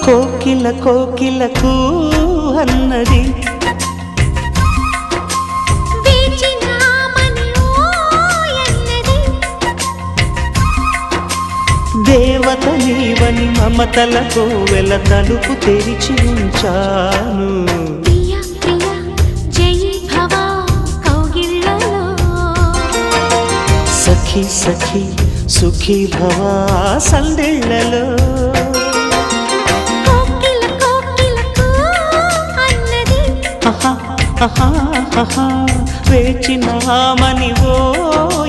కోకిల కోకిలకు అన్నది దేవత నీవని మమతల కోవెల తలుపు తెరిచి ఉంచాను. సఖీ సఖీ సుఖీ భవ సందెళ్ళలో వేచినామని ఓ